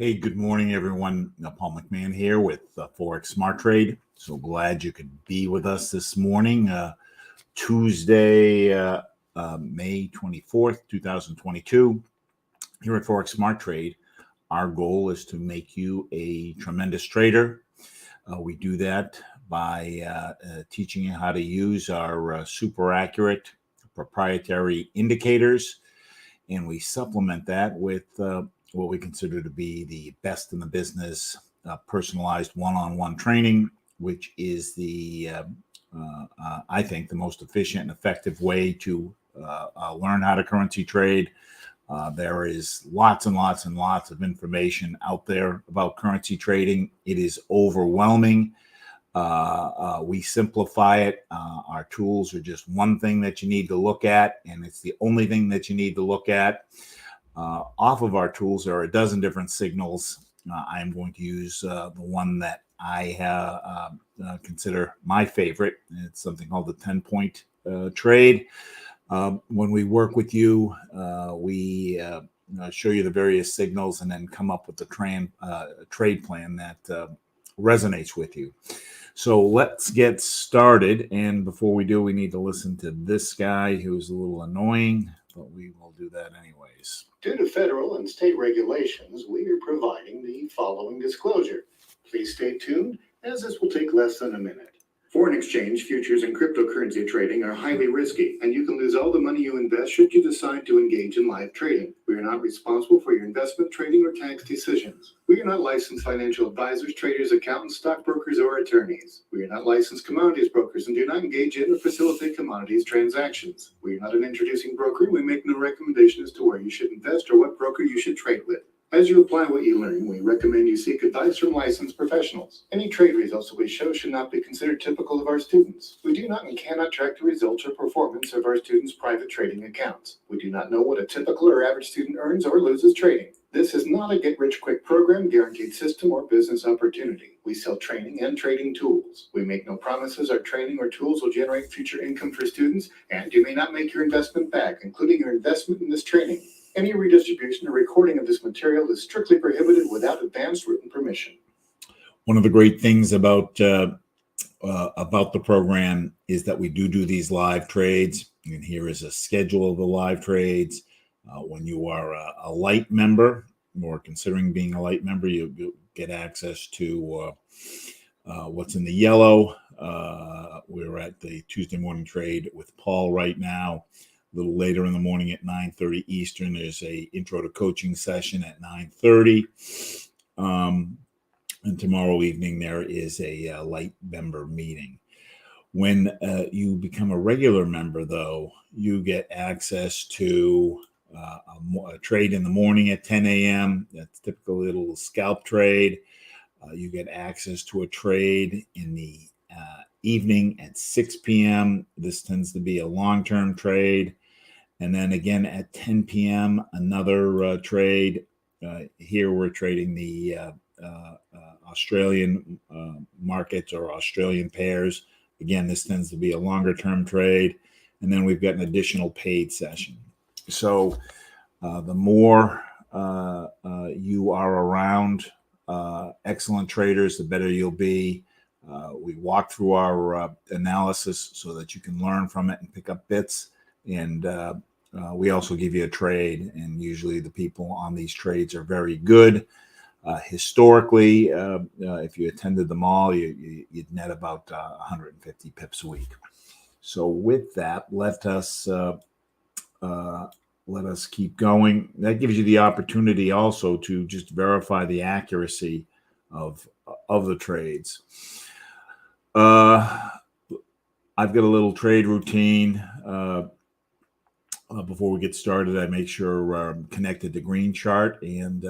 Hey, good morning, everyone. Paul McMann here with Forex Smart Trade. So glad you could be with us this morning, Tuesday, May 24th, 2022. Here at Forex Smart Trade, our goal is to make you a tremendous trader. We do that by teaching you how to use our super accurate proprietary indicators, and we supplement that with what we consider to be the best in the business, personalized one-on-one training, which is I think, the most efficient and effective way to learn how to currency trade. There is lots and lots and lots of information out there about currency trading. It is overwhelming. We simplify it. Our tools are just one thing that you need to look at, and it's the only thing that you need to look at. Off of our tools, there are a dozen different signals. I am going to use the one that I consider my favorite. It's something called the 10-point trade. When we work with you, we show you the various signals and then come up with the trade plan that resonates with you. So let's get started. And before we do, we need to listen to this guy who's a little annoying, but we will do that anyways. Due to federal and state regulations, we are providing the following disclosure. Please stay tuned, as this will take less than a minute. Foreign exchange, futures, and cryptocurrency trading are highly risky, and you can lose all the money you invest should you decide to engage in live trading. We are not responsible for your investment, trading, or tax decisions. We are not licensed financial advisors, traders, accountants, stockbrokers, or attorneys. We are not licensed commodities brokers and do not engage in or facilitate commodities transactions. We are not an introducing broker, and we make no recommendation as to where you should invest or what broker you should trade with. As you apply what you learn, we recommend you seek advice from licensed professionals. Any trade results that we show should not be considered typical of our students. We do not and cannot track the results or performance of our students' private trading accounts. We do not know what a typical or average student earns or loses trading. This is not a get-rich-quick program, guaranteed system, or business opportunity. We sell training and trading tools. We make no promises our training or tools will generate future income for students, and you may not make your investment back, including your investment in this training. Any redistribution or recording of this material is strictly prohibited without advance written permission. One of the great things about the program is that we do these live trades, and here is a schedule of the live trades. When you are a light member or considering being a light member, you'll get access to what's in the yellow. We're at the Tuesday morning trade with Paul right now. A little later in the morning at 9:30 Eastern, there's a intro to coaching session at 9:30. And tomorrow evening, there is a light member meeting. When you become a regular member, though, you get access to a trade in the morning at 10 a.m. That's typical little scalp trade. You get access to a trade in the evening at 6 p.m. This tends to be a long-term trade. And then again at 10 p.m., another trade. Here we're trading the Australian markets or Australian pairs. Again, this tends to be a longer-term trade. And then we've got an additional paid session. So the more you are around excellent traders, the better you'll be. We walk through our analysis so that you can learn from it and pick up bits. And we also give you a trade, and usually the people on these trades are very good. Historically, if you attended them all, you'd net about 150 pips a week. So with that, let us keep going. That gives you the opportunity also to just verify the accuracy of the trades. I've got a little trade routine. Before we get started, I make sure I'm connected to Green Chart and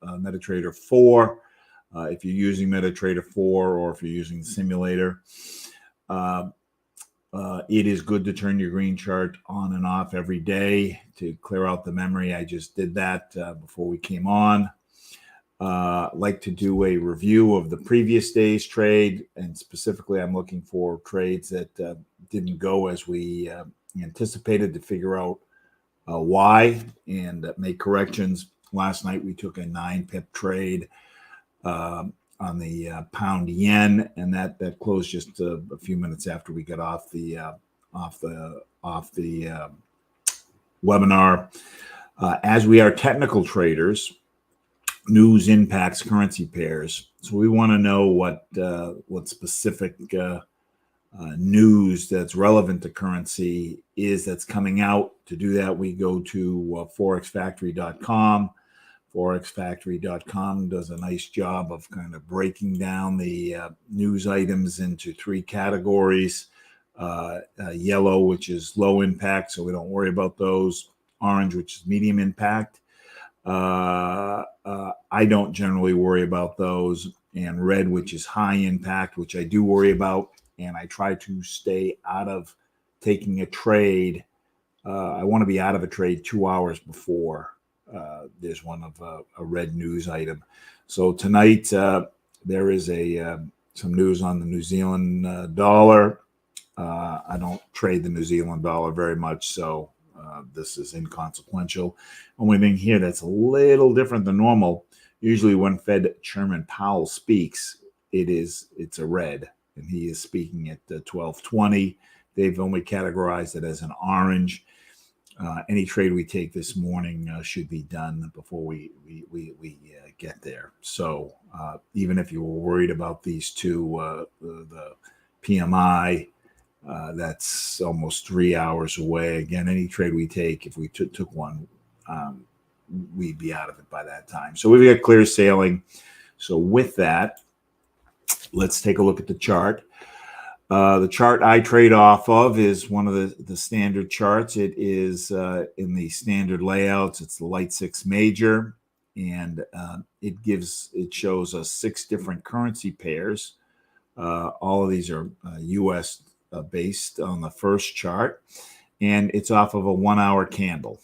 MetaTrader 4. If you're using MetaTrader 4 or if you're using the simulator, it is good to turn your Green Chart on and off every day to clear out the memory. I just did that before we came on. Like to do a review of the previous day's trade, and specifically I'm looking for trades that didn't go as we anticipated, to figure out why and make corrections. Last night we took a 9-pip trade on the pound yen, and that closed just a few minutes after we got off the webinar. As we are technical traders, news impacts currency pairs, so we want to know what specific news that's relevant to currency is that's coming out. To do that, we go to forexfactory.com. Forexfactory.com does a nice job of kind of breaking down the news items into 3 categories. Yellow, which is low impact, so we don't worry about those. Orange, which is medium impact. I don't generally worry about those. And red, which is high impact, which I do worry about. And I try to stay out of taking a trade. I want to be out of a trade 2 hours before there's one of a red news item. So tonight there is some news on the New Zealand dollar. I don't trade the New Zealand dollar very much, so this is inconsequential. Only thing here that's a little different than normal. Usually when Fed Chairman Powell speaks, it's a red, and he is speaking at 12:20. They've only categorized it as an orange. Any trade we take this morning should be done before we get there. So even if you were worried about these two, the PMI, that's almost 3 hours away. Again, any trade we take, if we took one, we'd be out of it by that time. So we've got clear sailing. So with that, let's take a look at the chart. The chart I trade off of is one of the standard charts. It is in the standard layouts. It's the Light 6 Major, and it shows us 6 different currency pairs. All of these are U.S. Based on the first chart, and it's off of a 1-hour candle.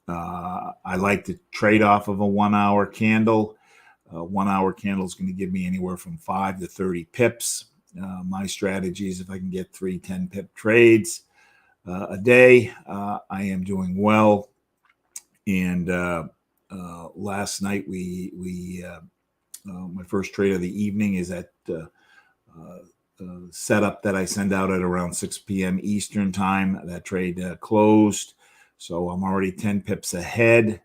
I like to trade off of a 1-hour candle. 1-hour candle is going to give me anywhere from 5 to 30 pips. My strategy is if I can get 3 10-pip trades a day, I am doing well. And last night my first trade of the evening is at setup that I send out at around 6 p.m. Eastern time. That trade closed, so I'm already 10 pips ahead.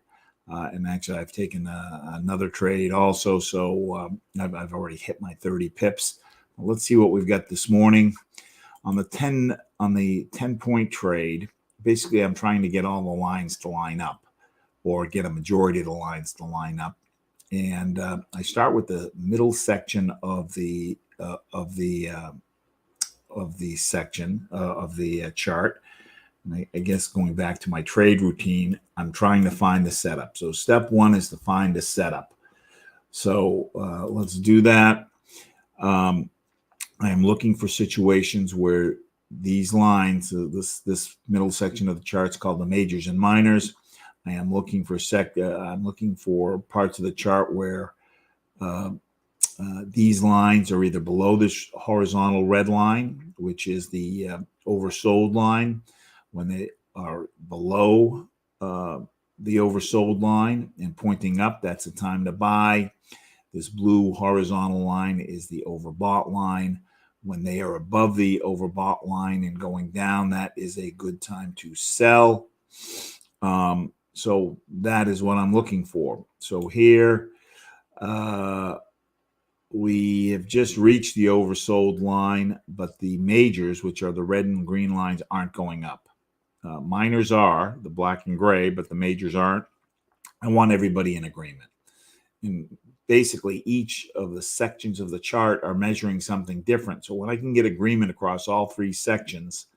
And actually, I've taken another trade also, so I've already hit my 30 pips. Well, let's see what we've got this morning on the 10-point trade. Basically, I'm trying to get all the lines to line up, or get a majority of the lines to line up. And I start with the middle section of the chart. And I guess going back to my trade routine, I'm trying to find the setup. So step 1 is to find a setup. So let's do that. I am looking for situations where these lines, this middle section of the chart is called the majors and minors. I am looking for I'm looking for parts of the chart where these lines are either below this horizontal red line, which is the oversold line. When they are below the oversold line and pointing up, that's the time to buy. This blue horizontal line is the overbought line. When they are above the overbought line and going down, that is a good time to sell. So that is what I'm looking for. So here we have just reached the oversold line, but the majors, which are the red and green lines, aren't going up. Minors are, the black and gray, but the majors aren't. I want everybody in agreement. And basically, each of the sections of the chart are measuring something different. So when I can get agreement across all 3 sections,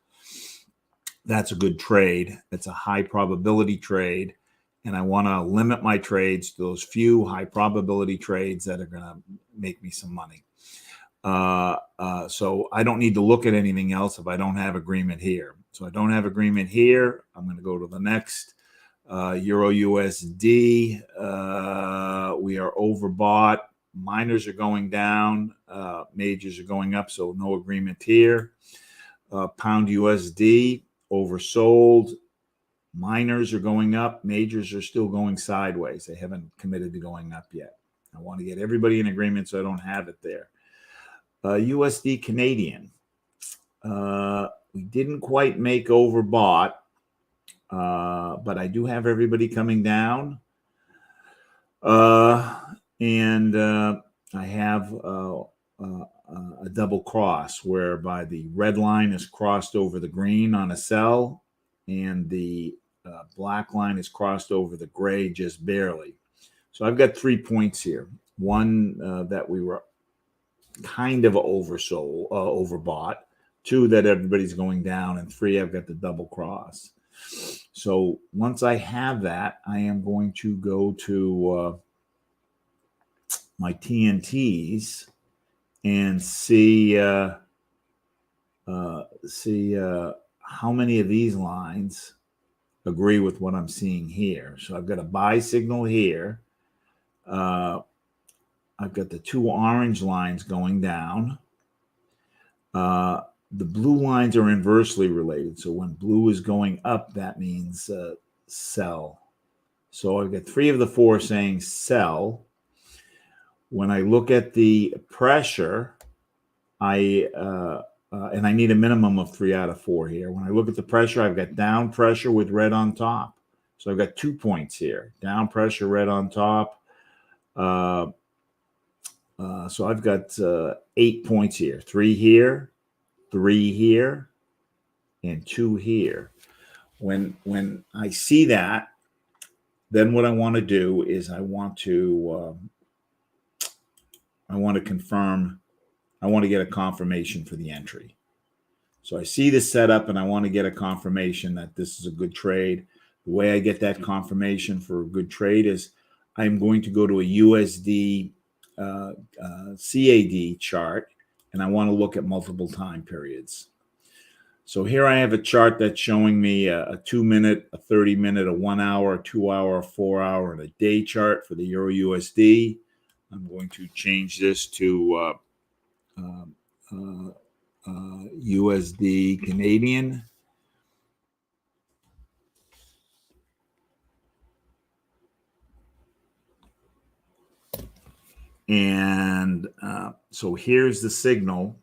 that's a good trade. It's a high probability trade. And I want to limit my trades to those few high probability trades that are going to make me some money. So I don't need to look at anything else if I don't have agreement here. So I don't have agreement here. I'm going to go to the next. Euro USD, we are overbought. Minors are going down. Majors are going up, so no agreement here. Pound USD, oversold. Minors are going up. Majors are still going sideways. They haven't committed to going up yet. I want to get everybody in agreement so I don't have it there. USD Canadian. We didn't quite make overbought, but I do have everybody coming down. And I have a double cross whereby the red line is crossed over the green on a sell, and the black line is crossed over the gray just barely. So I've got 3 points here. One, that we were kind of overbought. 2, that everybody's going down. And 3, I've got the double cross. So once I have that, I am going to go to my TNTs and see how many of these lines agree with what I'm seeing here. So I've got a buy signal here. I've got the 2 orange lines going down. The blue lines are inversely related. So when blue is going up, that means sell. So I've got 3 of the 4 saying sell. When I look at the pressure, and I need a minimum of 3 out of 4 here. When I look at the pressure, I've got down pressure with red on top. So I've got 2 points here. Down pressure, red on top. So I've got 8 points here. 3 here, 3 here, and 2 here. When I see that, then what I want to do is I want to confirm. I want to get a confirmation for the entry. So I see the setup and I want to get a confirmation that this is a good trade. The way I get that confirmation for a good trade is I'm going to go to a USD CAD chart, and I want to look at multiple time periods. So here I have a chart that's showing me a 2-minute, a 30-minute, a 1 hour, a 2 hour, a 4 hour, and a day chart for the Euro USD. I'm going to change this to USD Canadian. And so here's the signal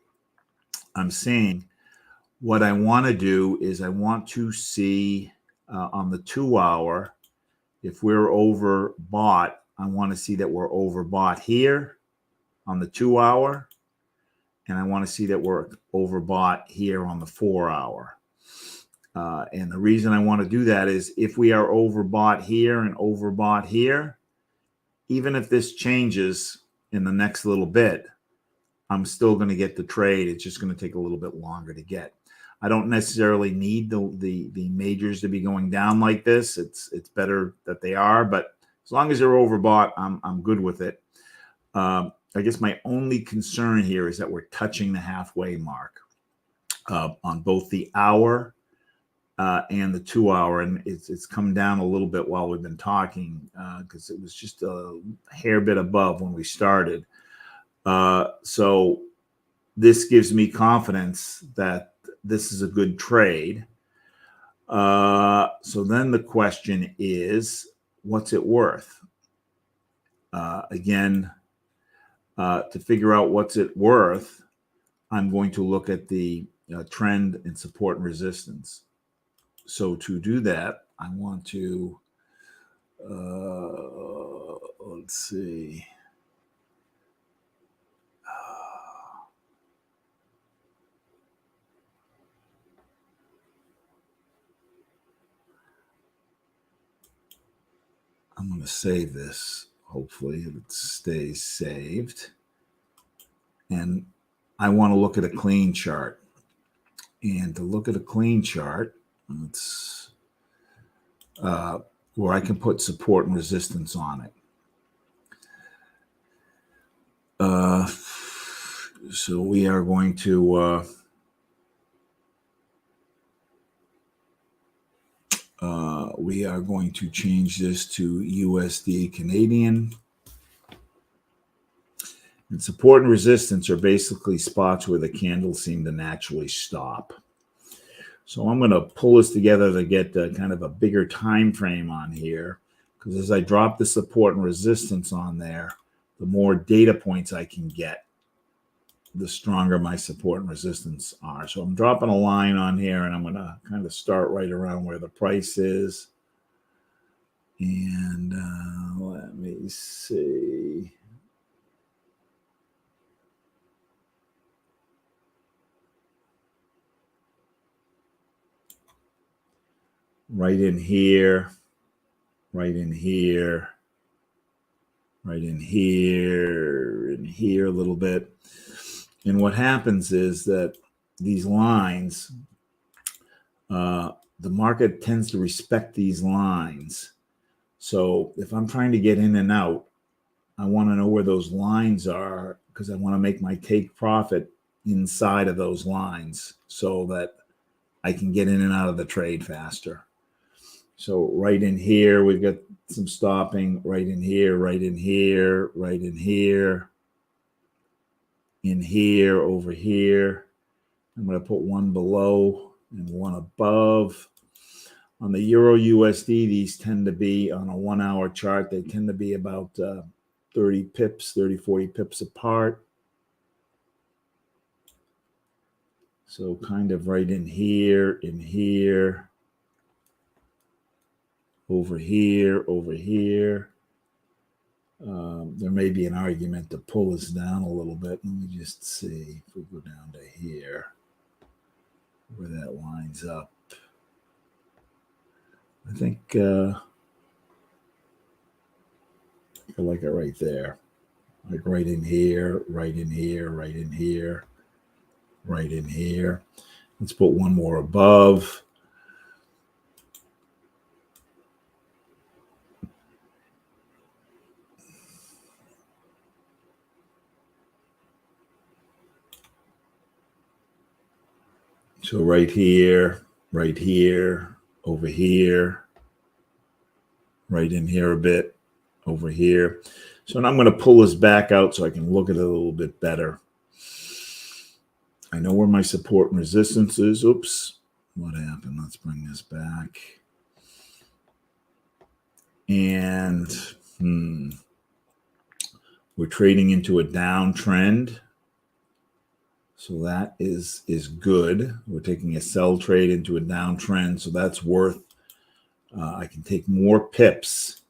I'm seeing. What I want to do is I want to see on the 2 hour, if we're overbought, I want to see that we're overbought here on the 2 hour. And I want to see that we're overbought here on the 4 hour. And the reason I want to do that is if we are overbought here and overbought here, even if this changes in the next little bit, I'm still going to get the trade. It's just going to take a little bit longer to get. I don't necessarily need the majors to be going down like this. It's better that they are, but as long as they're overbought, I'm good with it. I guess my only concern here is that we're touching the halfway mark on both the hour and the 2 hour, and it's come down a little bit while we've been talking because it was just a hair bit above when we started. So this gives me confidence that this is a good trade. So then the question is, what's it worth? Again, to figure out what's it worth, I'm going to look at the trend and support and resistance. So to do that, I want to, let's see. I'm going to save this. Hopefully it stays saved. And I want to look at a clean chart. And to look at a clean chart, it's where I can put support and resistance on it. So we are going to change this to USD Canadian. And support and resistance are basically spots where the candles seem to naturally stop. So I'm going to pull this together to get kind of a bigger time frame on here, because as I drop the support and resistance on there, the more data points I can get, the stronger my support and resistance are. So I'm dropping a line on here, and I'm going to kind of start right around where the price is. And let me see. Right in here, right in here, right in here, in here a little bit. And what happens is that these lines, the market tends to respect these lines. So if I'm trying to get in and out, I want to know where those lines are, because I want to make my take profit inside of those lines so that I can get in and out of the trade faster. So right in here, we've got some stopping. Right in here, right in here, right in here, in here, over here. I'm going to put one below and one above. On the Euro USD, these tend to be, on a 1 hour chart, they tend to be about 30 pips, 30, 40 pips apart. So kind of right in here, over here, over here. There may be an argument to pull this down a little bit. Let me just see if we go down to here, where that lines up. I think I like it right there. Like right in here, right in here, right in here, right in here. Let's put one more above. So right here, over here, right in here a bit, over here. So now I'm going to pull this back out so I can look at it a little bit better. I know where my support and resistance is. Oops, what happened? Let's bring this back. And we're trading into a downtrend. So that is good. We're taking a sell trade into a downtrend. So that's worth, I can take more pips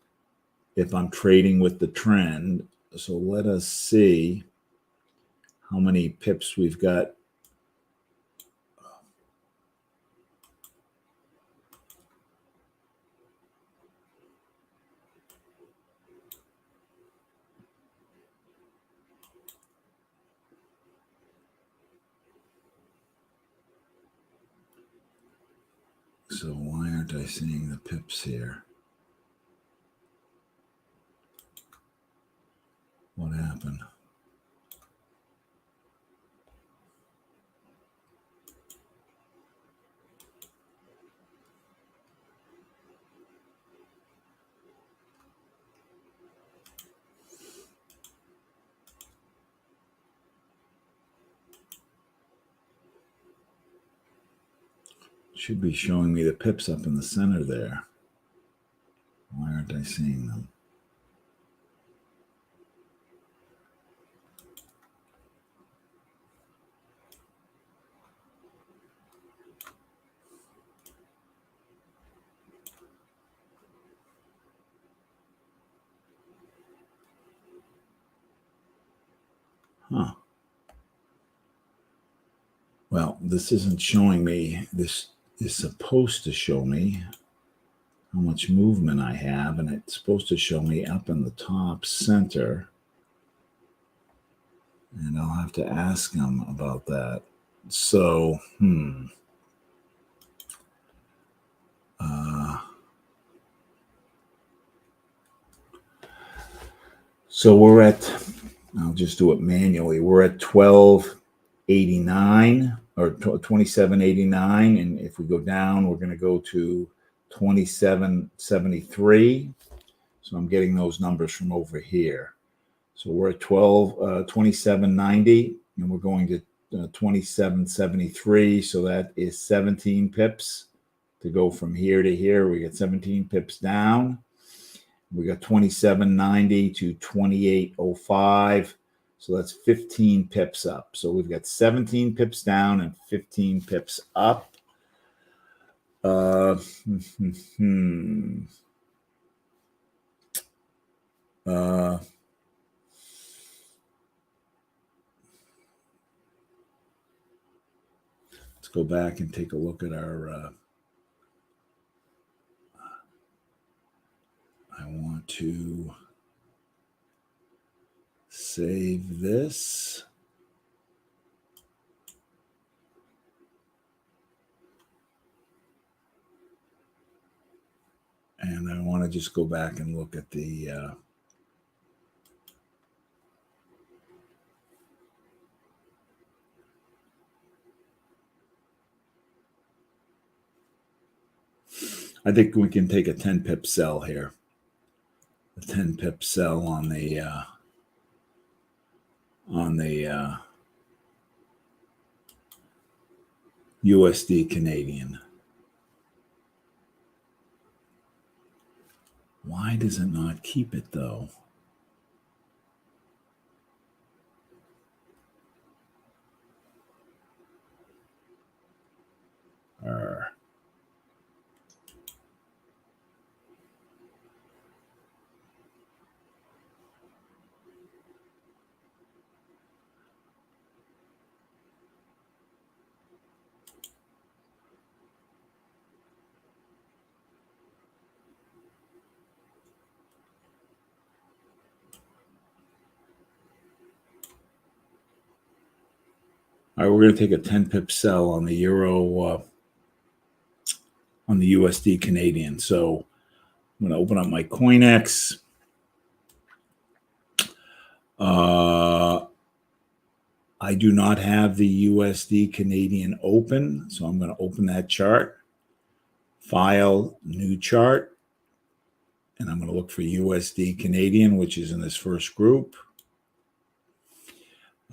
if I'm trading with the trend. So let us see how many pips we've got. So why aren't I seeing the pips here? What happened? Should be showing me the pips up in the center there. Why aren't I seeing them? Huh. Well, this isn't showing me. This is supposed to show me how much movement I have, and it's supposed to show me up in the top center. And I'll have to ask them about that. So, so we're at, I'll just do it manually. We're at 1289 or 2789. And if we go down, we're going to go to 2773. So I'm getting those numbers from over here. So we're at 2790, and we're going to 27.73. So that is 17 pips to go from here to here. We get 17 pips down. We got 27.90 to 28.05. So that's 15 pips up. So we've got 17 pips down and 15 pips up. Let's go back and take a look at our I want to save this. And I want to just go back and look at the I think we can take a 10 pip sell here. A 10 pip sell on the USD Canadian. Why does it not keep it though? All right, we're going to take a 10 pip sell on the euro, on the USD Canadian. So I'm going to open up my CoinEx. I do not have the USD Canadian open, so I'm going to open that chart. File, new chart. And I'm going to look for USD Canadian, which is in this first group.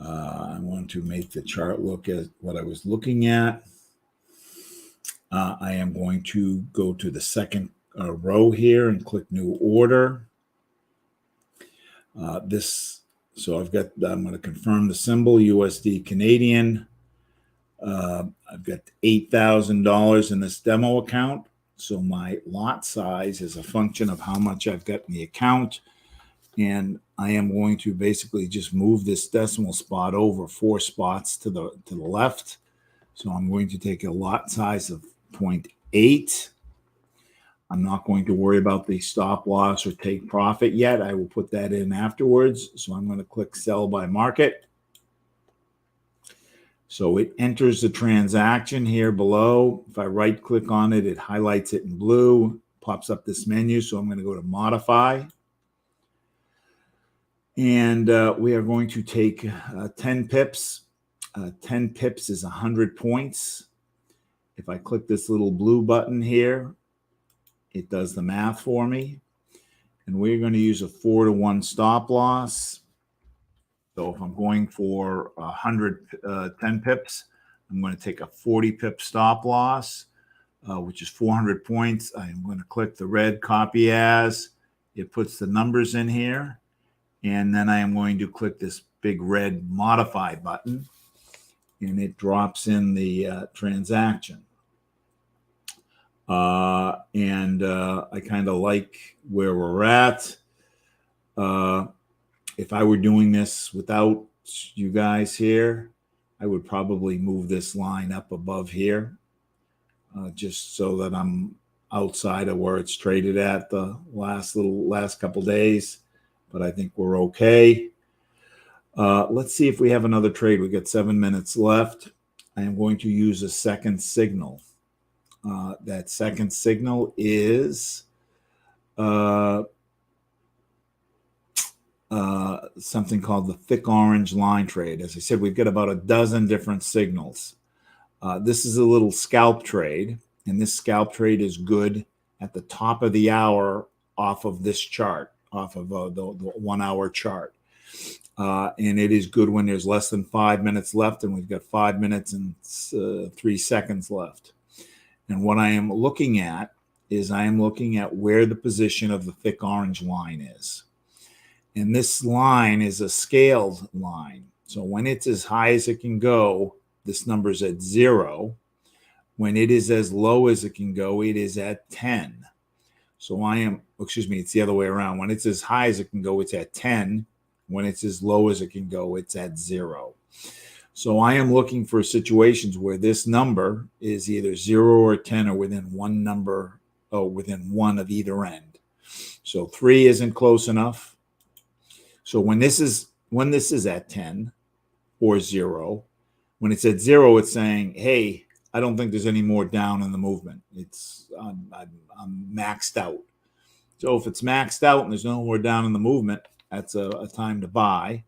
I want to make the chart look at what I was looking at. I am going to go to the second row here and click new order. So I'm going to confirm the symbol USD Canadian. I've got $8,000 in this demo account. So my lot size is a function of how much I've got in the account. And I am going to basically just move this decimal spot over 4 spots to the left. So I'm going to take a lot size of 0.8. I'm not going to worry about the stop loss or take profit yet. I will put that in afterwards. So I'm going to click sell by market. So it enters the transaction here below. If I right click on it, it highlights it in blue, pops up this menu. So I'm going to go to modify. And we are going to take 10 pips. 10 pips is 100 points. If I click this little blue button here, it does the math for me. And we're going to use a 4-to-1 stop loss. So if I'm going for 10 pips, I'm going to take a 40 pip stop loss, which is 400 points. I'm going to click the red copy as. It puts the numbers in here. And then I am going to click this big red modify button. And it drops in the transaction. I kind of like where we're at. If I were doing this without you guys here, I would probably move this line up above here, just so that I'm outside of where it's traded at the last couple days. But I think we're okay. Let's see if we have another trade. We got 7 minutes left. I am going to use a second signal. That second signal is something called the thick orange line trade. As I said, we've got about a dozen different signals. This is a little scalp trade, and this scalp trade is good at the top of the hour off of this chart, off of the 1 hour chart. And it is good when there's less than 5 minutes left, and we've got 5 minutes and 3 seconds left. And what I am looking at is I am looking at where the position of the thick orange line is. And this line is a scaled line. So when it's as high as it can go, this number's at 0. When it is as low as it can go, it is at 10. So it's the other way around. When it's as high as it can go, it's at 10. When it's as low as it can go, it's at 0. So I am looking for situations where this number is either 0 or 10 or within one of either end. So 3 isn't close enough. So when this is at 10 or 0, when it's at 0, it's saying, hey, I don't think there's any more down in the movement. I'm maxed out. So if it's maxed out and there's no more down in the movement, that's a time to buy.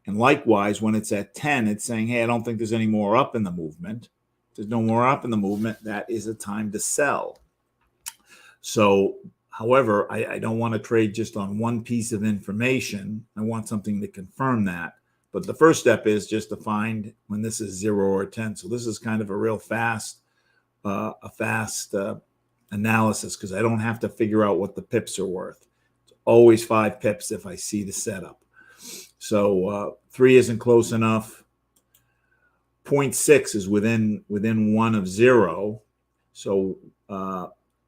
And likewise, when it's at 10, it's saying, hey, I don't think there's any more up in the movement. If there's no more up in the movement, that is a time to sell. So, however, I don't want to trade just on one piece of information. I want something to confirm that. But the first step is just to find when this is 0 or 10. So this is kind of a real fast analysis, because I don't have to figure out what the pips are worth. It's always 5 pips if I see the setup. So 3 isn't close enough. 0.6 is within 1 of 0. So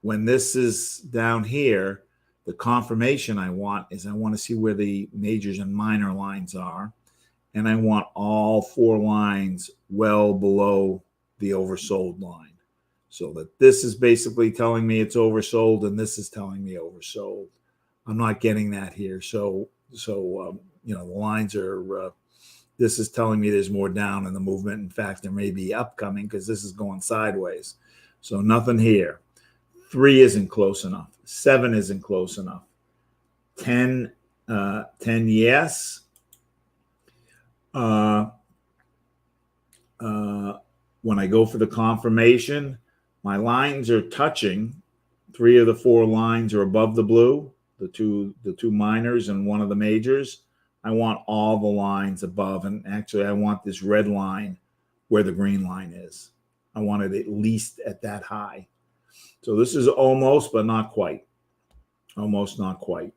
when this is down here, the confirmation I want to see where the majors and minor lines are. And I want all 4 lines well below the oversold line. So that this is basically telling me it's oversold, and this is telling me oversold. I'm not getting that here. So the lines are, this is telling me there's more down in the movement. In fact, there may be upcoming because this is going sideways. So nothing here. 3 isn't close enough. 7 isn't close enough. 10, yes. When I go for the confirmation, my lines are touching. 3 of the 4 lines are above the blue, the two minors and 1 of the majors. I want all the lines above, and actually I want this red line where the green line is. I want it at least at that high. So this is almost, but not quite. Almost, not quite.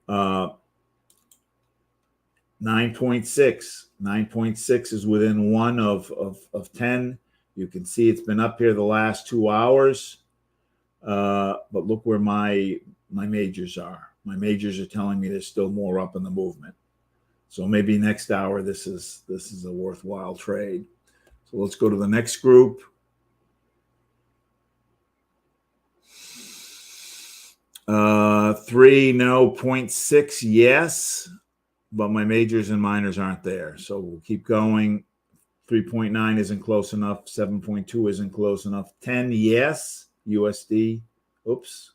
9.6. 9.6 is within 1 of 10. You can see it's been up here the last 2 hours. But look where my majors are. My majors are telling me there's still more up in the movement. So maybe next hour this is a worthwhile trade. So let's go to the next group. Three, no. 0.6, yes. But my majors and minors aren't there. So we'll keep going. 3.9 isn't close enough. 7.2 isn't close enough. 10, yes. USD. Oops.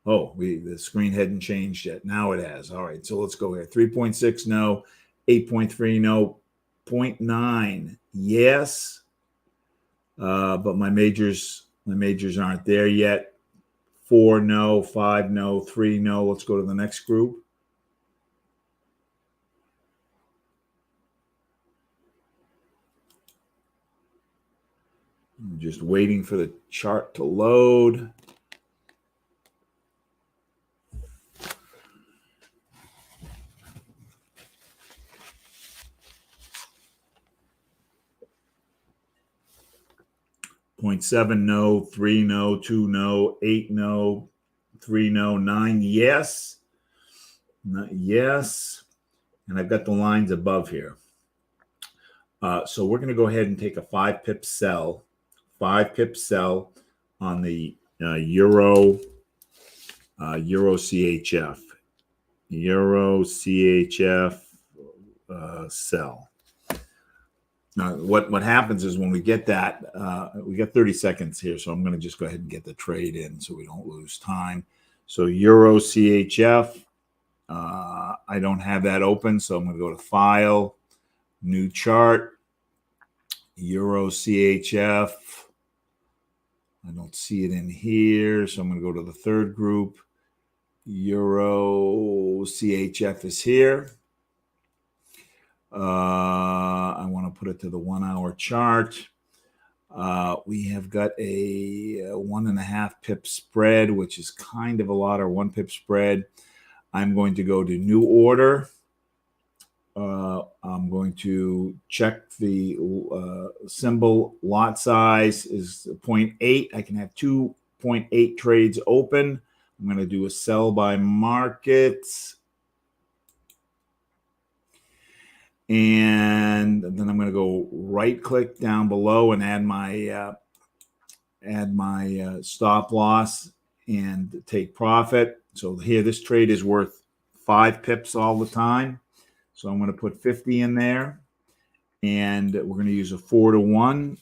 Oh, the screen hadn't changed yet. Now it has. All right, so let's go here. 3.6, no. 8.3, no. 0.9, yes. But my majors aren't there yet. 4, no. 5, no. 3, no. Let's go to the next group. I'm just waiting for the chart to load. Point 7, no. 3, no. 2, no. 8, no. 3, no. 9, yes. Not yes. And I've got the lines above here. So we're going to go ahead and take a 5 pip sell. 5 pip sell on the Euro CHF. Euro CHF sell. Now, what happens is when we get that, we got 30 seconds here, so I'm going to just go ahead and get the trade in so we don't lose time. So Euro CHF, I don't have that open, so I'm going to go to File, New Chart, Euro CHF. I don't see it in here, so I'm going to go to the third group. Euro CHF is here. I want to put it to the 1 hour chart. We have got a 1.5 pip spread, which is kind of a lot, or 1 pip spread. I'm going to go to new order. I'm going to check the symbol. Lot size is 0.8. I can have 2.8 trades open. I'm going to do a sell by market. And then I'm going to go right click down below and add my stop loss and take profit. So here, this trade is worth 5 pips all the time. So I'm going to put 50 in there, and we're going to use a 4-to-1,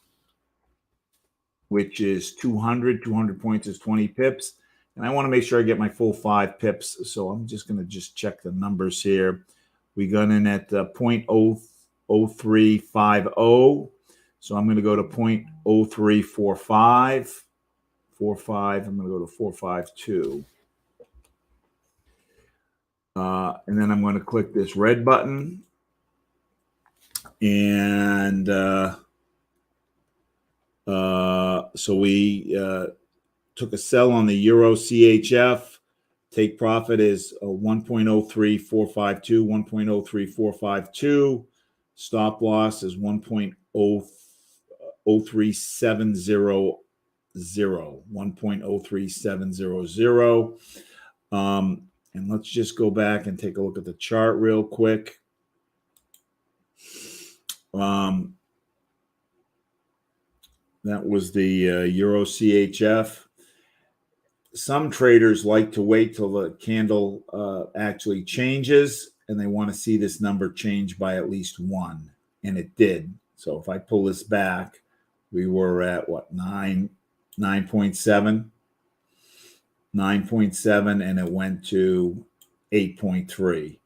which is 200. 200 points is 20 pips. And I want to make sure I get my full 5 pips. So I'm just going to check the numbers here. We got in at 0.0350. So I'm going to go to 0.0345. I'm going to go to 452. And then I'm going to click this red button. And so we took a sell on the Euro CHF. Take profit is 1.03452, 1.03452. Stop loss is 1.03700, 1.03700. And let's just go back and take a look at the chart real quick. That was the Euro CHF. Some traders like to wait till the candle actually changes, and they want to see this number change by at least 1, and it did. So if I pull this back, we were at what, 9.7, and it went to 8.3.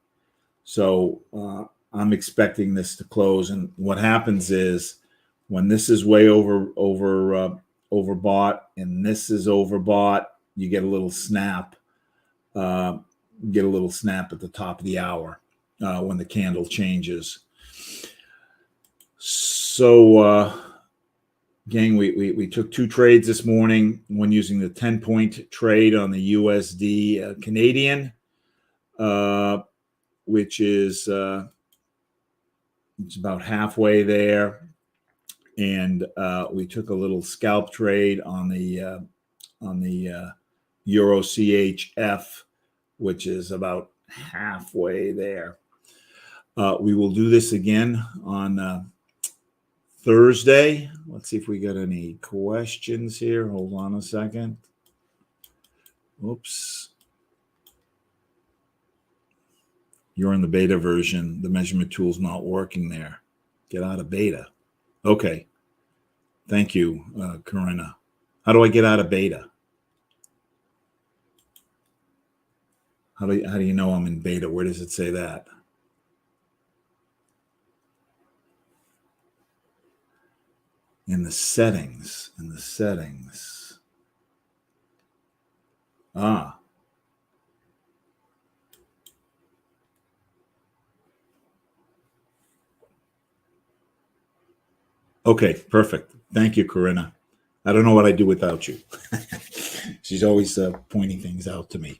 So I'm expecting this to close, and what happens is when this is way overbought and this is overbought, you get a little snap. At the top of the hour when the candle changes. So, gang, we took 2 trades this morning. One using the 10-point trade on the USD Canadian, which is it's about halfway there, and we took a little scalp trade on the Euro CHF, which is about halfway there. We will do this again on Thursday. Let's see if we got any questions here. Hold on a second. Oops. You're in the beta version. The measurement tool's not working there. Get out of beta. Okay. Thank you, Corinna. How do I get out of beta? How do you know I'm in beta? Where does it say that? In the settings. Ah. Okay, perfect. Thank you, Corinna. I don't know what I'd do without you. She's always pointing things out to me.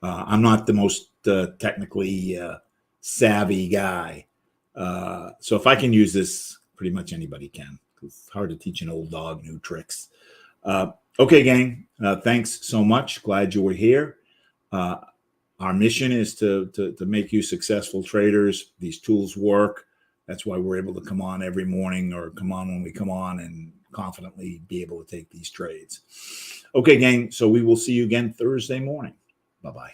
I'm not the most technically savvy guy. So if I can use this, pretty much anybody can. It's hard to teach an old dog new tricks. Okay, gang. Thanks so much. Glad you were here. Our mission is to make you successful traders. These tools work. That's why we're able to come on every morning, or come on when we come on, and confidently be able to take these trades. Okay, gang. So we will see you again Thursday morning. Bye-bye.